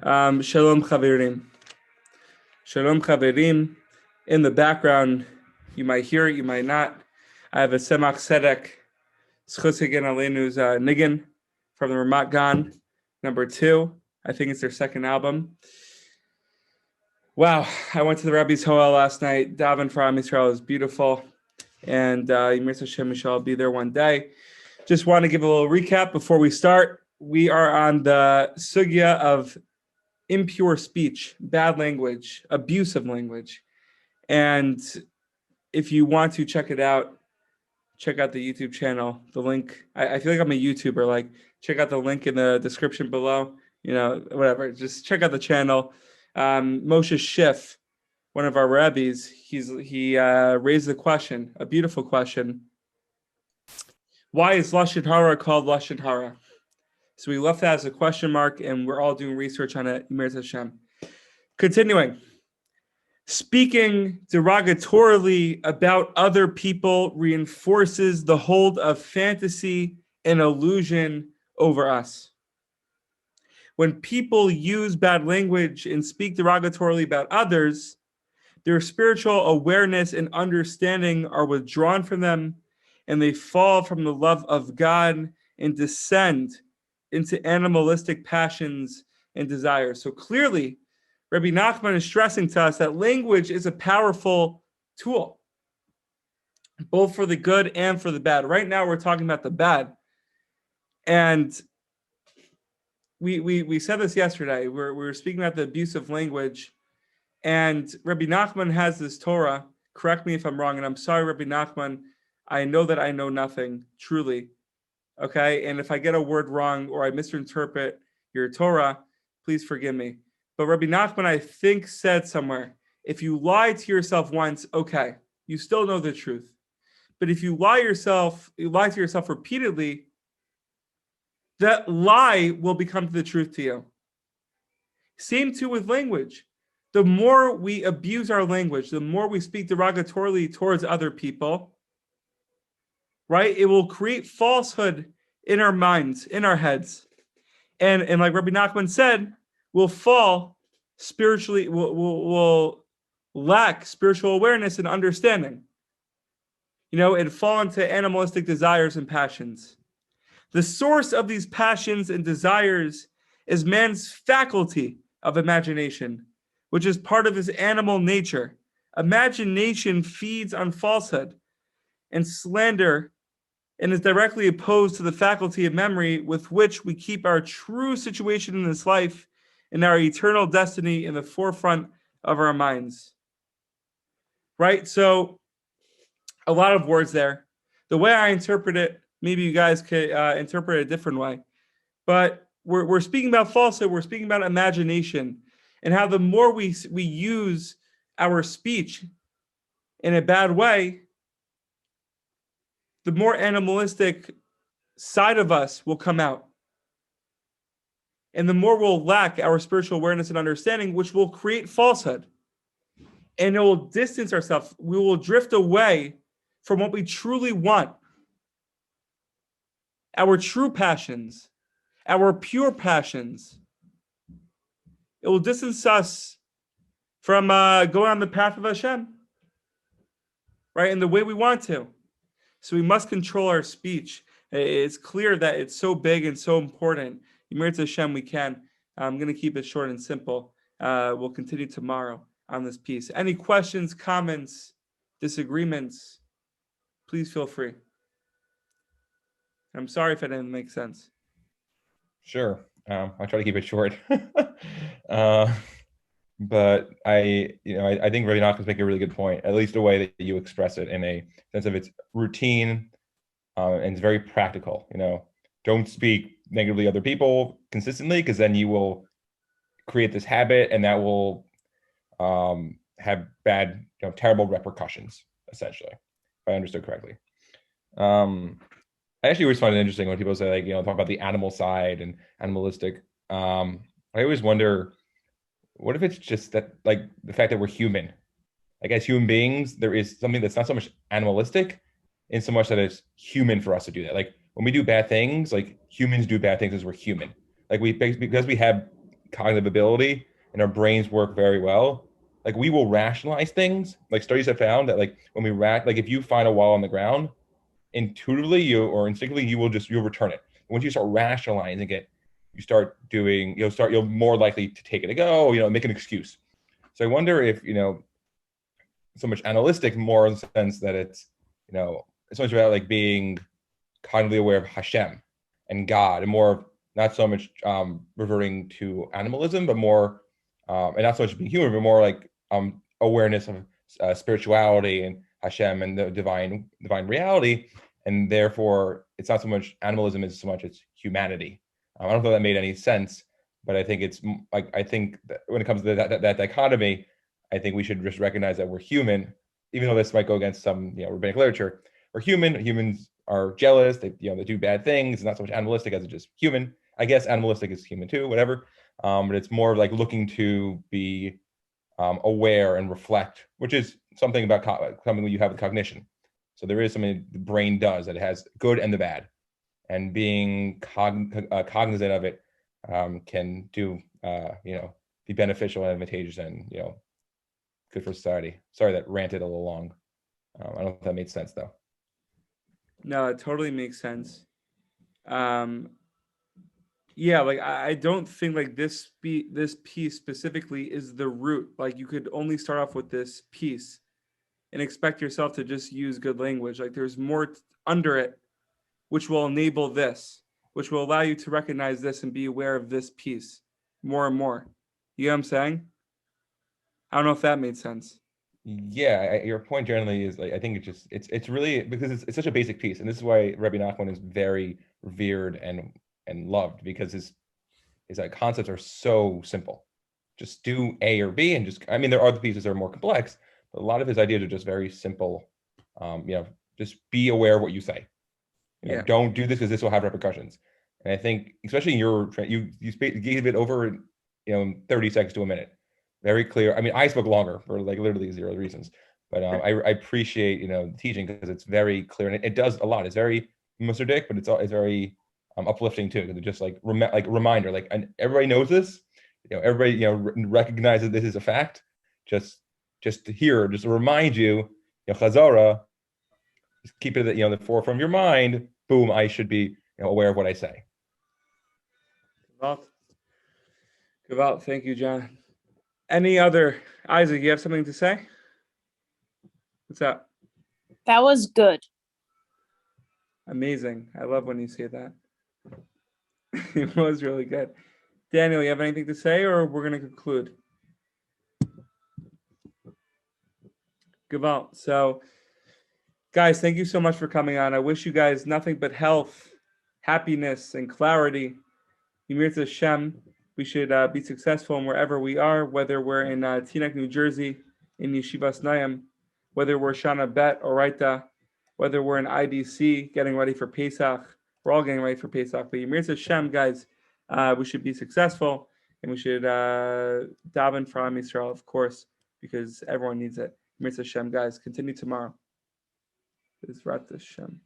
Shalom Chaverim. Shalom Chaverim. In the background, you might hear it, you might not. I have a Semach Sedek, Schusig and Alenu's Niggin from the Ramat Gan, number 2. I think it's their second album. Wow, I went to the Rabbi's Hoel last night. Daven for Am Yisrael is beautiful. And Yimir Hashem, we shall be there one day. Just want to give a little recap before we start. We are on the sugya of impure speech, bad language, abusive language. And if you want to check it out, check out the YouTube channel. The link, I feel like I'm a YouTuber, like check out the link in the description below, whatever. Just check out the channel. Moshe Schiff, one of our rabbis, he raised the question, a beautiful question. Why is Lashon Hara called Lashon Hara? So we left that as a question mark, and we're all doing research on it. Yimir Hashem. Continuing. Speaking derogatorily about other people reinforces the hold of fantasy and illusion over us. When people use bad language and speak derogatorily about others, their spiritual awareness and understanding are withdrawn from them, and they fall from the love of God and descend into animalistic passions and desires. So clearly, Rabbi Nachman is stressing to us that language is a powerful tool, both for the good and for the bad. Right now, we're talking about the bad. And we said this yesterday. We were speaking about the abuse of language. And Rabbi Nachman has this Torah. Correct me if I'm wrong. And I'm sorry, Rabbi Nachman. I know that I know nothing, truly. Okay? And if I get a word wrong or I misinterpret your Torah, please forgive me. But Rabbi Nachman, I think, said somewhere, if you lie to yourself once, okay, you still know the truth. But if you lie to yourself repeatedly, that lie will become the truth to you. Same too with language. The more we abuse our language, the more we speak derogatorily towards other people, right? It will create falsehood in our minds, in our heads. And like Rabbi Nachman said, will fall spiritually, will lack spiritual awareness and understanding, and fall into animalistic desires and passions. The source of these passions and desires is man's faculty of imagination, which is part of his animal nature. Imagination feeds on falsehood and slander and is directly opposed to the faculty of memory with which we keep our true situation in this life and our eternal destiny in the forefront of our minds. Right? So, a lot of words there. The way I interpret it, maybe you guys could interpret it a different way. But we're speaking about falsehood, we're speaking about imagination, and how the more we use our speech in a bad way, the more animalistic side of us will come out. And the more we'll lack our spiritual awareness and understanding, which will create falsehood. And it will distance ourselves. We will drift away from what we truly want. Our true passions, our pure passions. It will distance us from going on the path of Hashem, right? In the way we want to. So we must control our speech. It's clear that it's so big and so important. Yimir Hashem, we can. I'm going to keep it short and simple. We'll continue tomorrow on this piece. Any questions, comments, disagreements, please feel free. I'm sorry if it didn't make sense. Sure. I'll try to keep it short. But I think Rabbi Nachman's making a really good point, at least the way that you express it in a sense of it's routine and it's very practical. Don't speak negatively other people consistently, because then you will create this habit and that will have bad, terrible repercussions, essentially, if I understood correctly. I actually always find it interesting when people say, talk about the animal side and animalistic. I always wonder, what if it's just that, the fact that we're human? As human beings, there is something that's not so much animalistic in so much that it's human for us to do that. When we do bad things, humans do bad things because we're human. Because we have cognitive ability and our brains work very well, like we will rationalize things. Like studies have found that like when we like if you find a wall on the ground, intuitively you or instinctively you'll return it. Once you start rationalizing it, you'll more likely to take it to go, make an excuse. So I wonder if, so much analytic, more in the sense that it's so much about like being cognitively aware of Hashem and God, and more not so much reverting to animalism, but more and not so much being human, but more like awareness of spirituality and Hashem and the divine reality, and therefore it's not so much animalism as so much it's humanity. I don't know if that made any sense, but I think it's like I think that when it comes to that dichotomy, I think we should just recognize that we're human, even though this might go against some rabbinic literature. We're human. Humans are jealous. They do bad things. It's not so much animalistic as it's just human. I guess animalistic is human too, whatever. But it's more like looking to be aware and reflect, which is something about something that you have with cognition. So there is something the brain does that it has good and the bad, and being cognizant of it can do be beneficial and advantageous and good for society. Sorry that ranted a little long. I don't know if that made sense though. No, it totally makes sense. Yeah, like I don't think like this piece specifically is the root. Like you could only start off with this piece and expect yourself to just use good language. Like there's more under it, which will enable this, which will allow you to recognize this and be aware of this piece more and more. You know what I'm saying? I don't know if that made sense. Yeah, your point generally is like I think it's really because it's such a basic piece, and this is why Rabbi Nachman is very revered and loved, because his concepts are so simple. Just do A or B, and there are the pieces that are more complex, but a lot of his ideas are just very simple. Just be aware of what you say. Don't do this because this will have repercussions. And I think, especially in you gave it over, in 30 seconds to a minute. Very clear. I mean, I spoke longer for like literally zero reasons, but I appreciate the teaching because it's very clear and it does a lot. It's very Dick, but it's very uplifting too, because it's just like reminder, like, and everybody knows this. Everybody recognizes this is a fact. Just to remind you, Chazara, just keep it at the forefront of your mind. Boom, I should be aware of what I say. Good out. Thank you, John. Any other, Isaac, you have something to say? What's up? That was good. Amazing. I love when you say that. It was really good. Daniel, you have anything to say, or we're going to conclude? Gewalt. So, guys, thank you so much for coming on. I wish you guys nothing but health, happiness, and clarity. Yimir Hashem. We should be successful in wherever we are, whether we're in Teaneck, New Jersey, in Yeshivas Naim, whether we're Shana Bet or Raita, whether we're in IDC getting ready for Pesach. We're all getting ready for Pesach. But Yimir Hashem, guys, we should be successful, and we should daven for Am Yisrael, of course, because everyone needs it. Yimir Hashem, guys, continue tomorrow. Bezrat Hashem.